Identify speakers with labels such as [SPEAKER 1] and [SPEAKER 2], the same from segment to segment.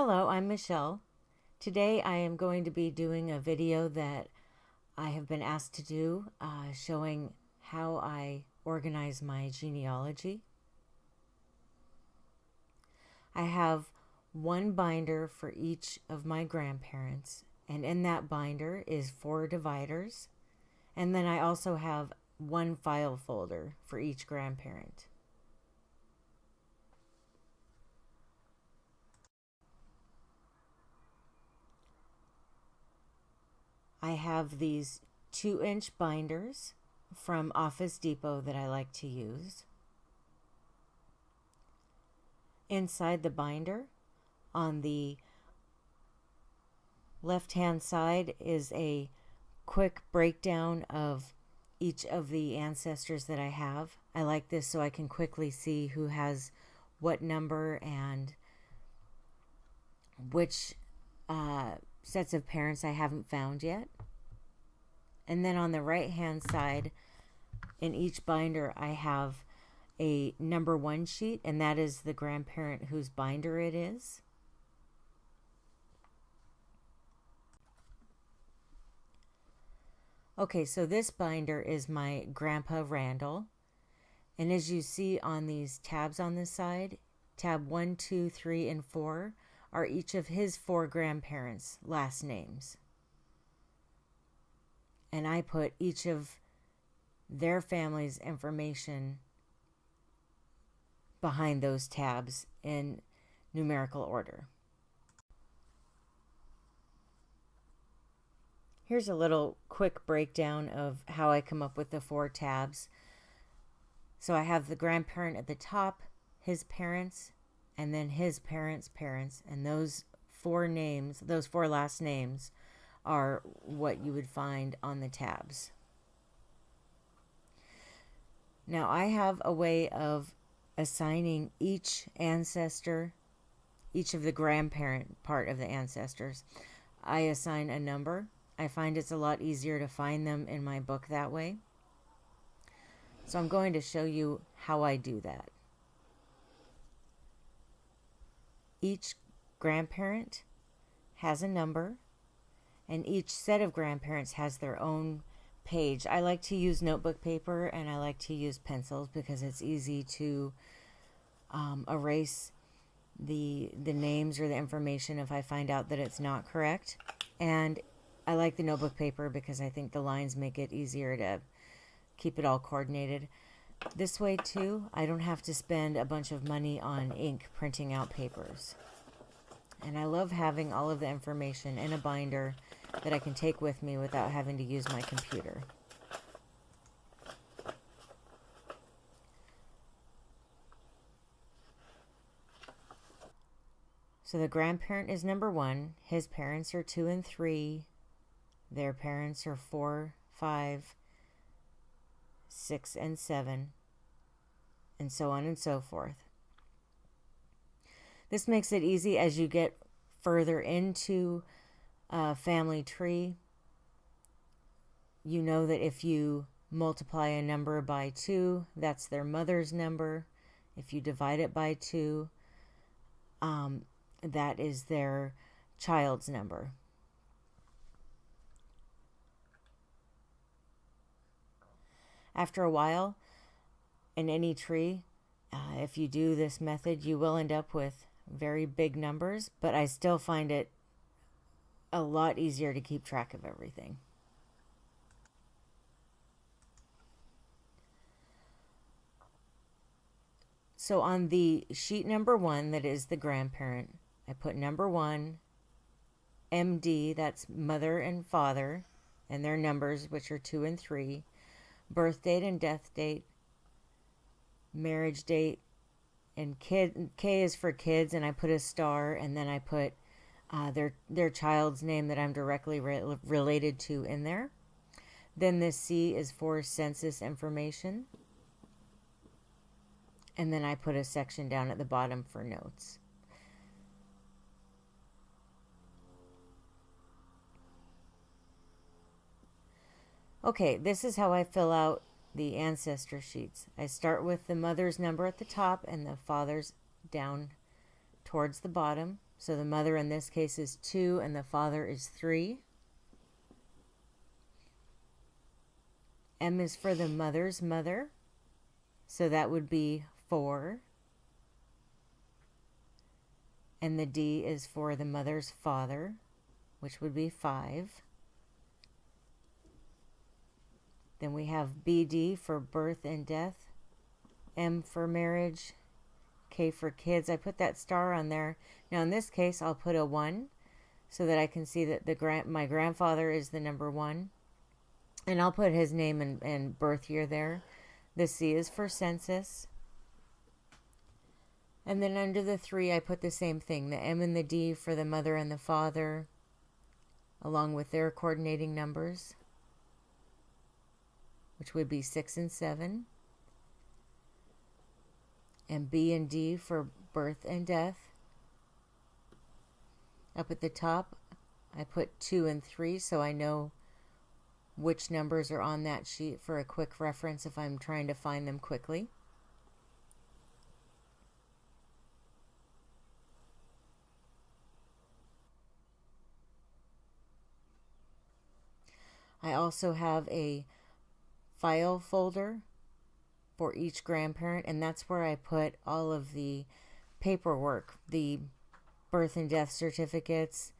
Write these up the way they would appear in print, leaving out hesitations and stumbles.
[SPEAKER 1] Hello, I'm Michelle. Today I am going to be doing a video that I have been asked to do, showing how I organize my genealogy. I have one binder for each of my grandparents, and in that binder is 4 dividers, and then I also have one file folder for each grandparent. I have these 2-inch binders from Office Depot that I like to use. Inside the binder, on the left-hand side, is a quick breakdown of each of the ancestors that I have. I like this so I can quickly see who has what number and which sets of parents I haven't found yet. And then on the right hand side, in each binder, I have a number 1 sheet, and that is the grandparent whose binder it is. Okay, so this binder is my Grandpa Randall, and as you see on these tabs on this side, tab 1, 2, 3, and 4 are each of his 4 grandparents' last names. And I put each of their family's information behind those tabs in numerical order. Here's a little quick breakdown of how I come up with the 4 tabs. So I have the grandparent at the top, his parents, and then his parents' parents, and those 4 names, those 4 last names, are what you would find on the tabs. Now I have a way of assigning each ancestor, each of the grandparent part of the ancestors. I assign a number. I find it's a lot easier to find them in my book that way. So I'm going to show you how I do that. Each grandparent has a number, and each set of grandparents has their own page. I like to use notebook paper, and I like to use pencils because it's easy to erase the names or the information if I find out that it's not correct. And I like the notebook paper because I think the lines make it easier to keep it all coordinated. This way too, I don't have to spend a bunch of money on ink printing out papers. And I love having all of the information in a binder that I can take with me without having to use my computer. So the grandparent is number 1. His parents are 2 and 3. Their parents are 4, 5, 6, and 7, and so on and so forth. This makes it easy as you get further into a family tree. You know that if you multiply a number by 2, that's their mother's number. If you divide it by 2, that is their child's number. After a while, in any tree, if you do this method, you will end up with very big numbers, but I still find it a lot easier to keep track of everything. So on the sheet number 1, that is the grandparent, I put number 1, MD, that's mother and father, and their numbers, which are 2 and 3, birth date and death date, marriage date, and kid. K is for kids, and I put a star, and then I put their child's name that I'm directly related to in there. Then this C is for census information, and then I put a section down at the bottom for notes. Okay, this is how I fill out the ancestor sheets. I start with the mother's number at the top and the father's down towards the bottom. So the mother in this case is 2 and the father is 3. M is for the mother's mother. So that would be 4. And the D is for the mother's father, which would be 5. Then we have BD for birth and death, M for marriage, K for kids. I put that star on there. Now in this case, I'll put a 1 so that I can see that my grandfather is the number 1. And I'll put his name and birth year there. The C is for census. And then under the 3, I put the same thing, the M and the D for the mother and the father, along with their coordinating numbers, which would be 6 and 7. And B and D for birth and death. Up at the top, I put 2 and 3 so I know which numbers are on that sheet for a quick reference if I'm trying to find them quickly. I also have a file folder for each grandparent, and that's where I put all of the paperwork, the birth and death certificates,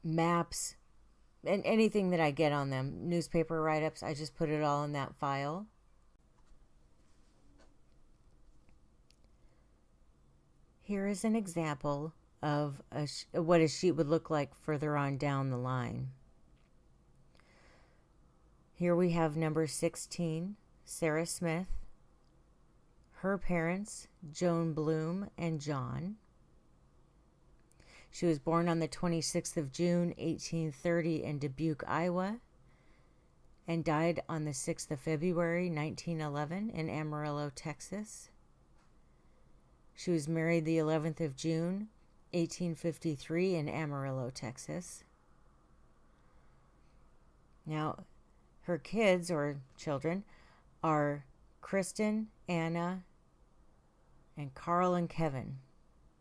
[SPEAKER 1] maps, and anything that I get on them, newspaper write-ups. I just put it all in that file. Here is an example of what a sheet would look like further on down the line. Here we have number 16, Sarah Smith, her parents, Joan Bloom and John. She was born on the 26th of June, 1830 in Dubuque, Iowa, and died on the 6th of February, 1911 in Amarillo, Texas. She was married the 11th of June, 1853 in Amarillo, Texas. Now, her kids or children are Kristen, Anna, and Carl and Kevin.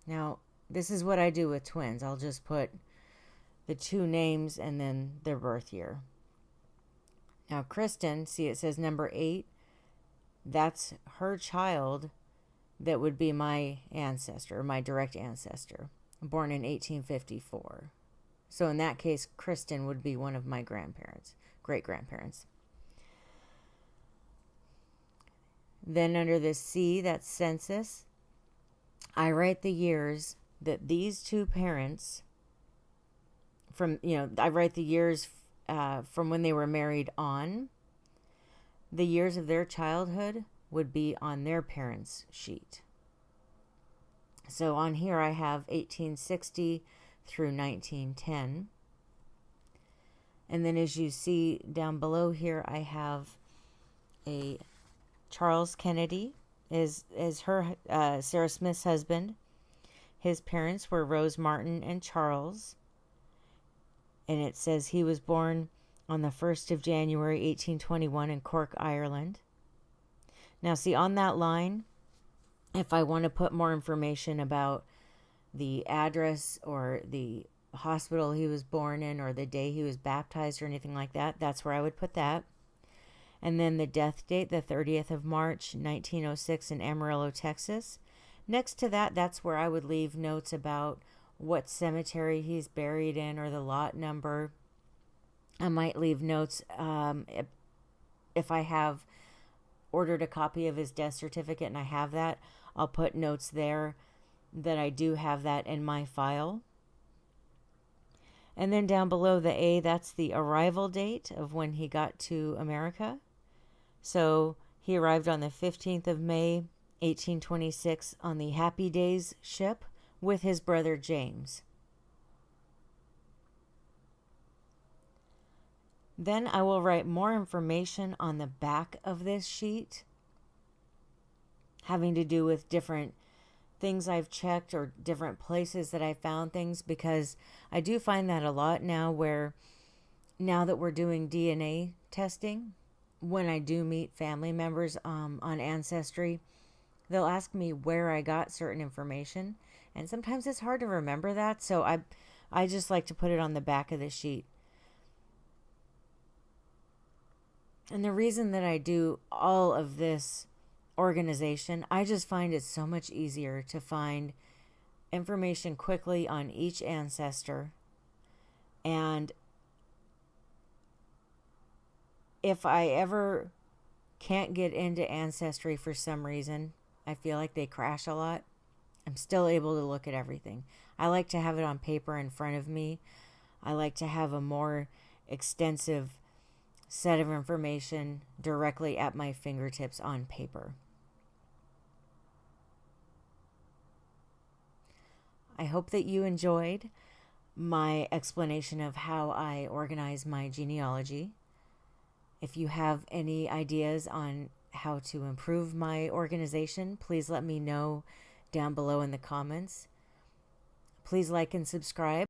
[SPEAKER 1] Now, this is what I do with twins. I'll just put the 2 names and then their birth year. Now, Kristen, see it says number 8. That's her child that would be my ancestor, my direct ancestor, born in 1854. So in that case, Kristen would be one of my grandparents, great-grandparents. Then under the C, that's census, I write the years that these 2 parents I write the years from when they were married on. The years of their childhood would be on their parents' sheet. So on here I have 1860 through 1910. And then as you see down below here, I have a Charles Kennedy is her Sarah Smith's husband. His parents were Rose Martin and Charles. And it says he was born on the 1st of January, 1821 in Cork, Ireland. Now see on that line, if I want to put more information about the address or the hospital he was born in or the day he was baptized or anything like that, that's where I would put that. And then the death date, the 30th of March, 1906 in Amarillo, Texas. Next to that, that's where I would leave notes about what cemetery he's buried in or the lot number. I might leave notes if I have ordered a copy of his death certificate and I have that, I'll put notes there that I do have that in my file. And then down below the A, that's the arrival date of when he got to America. So he arrived on the 15th of May, 1826 on the Happy Days ship with his brother James. Then I will write more information on the back of this sheet having to do with different things I've checked or different places that I found things, because I do find that a lot now that we're doing DNA testing, when I do meet family members on Ancestry, They'll ask me where I got certain information, and sometimes it's hard to remember that, so I just like to put it on the back of the sheet. And the reason that I do all of this organization, I just find it so much easier to find information quickly on each ancestor. And if I ever can't get into Ancestry for some reason, I feel like they crash a lot, I'm still able to look at everything. I like to have it on paper in front of me. I like to have a more extensive set of information directly at my fingertips on paper. I hope that you enjoyed my explanation of how I organize my genealogy. If you have any ideas on how to improve my organization, please let me know down below in the comments. Please like and subscribe.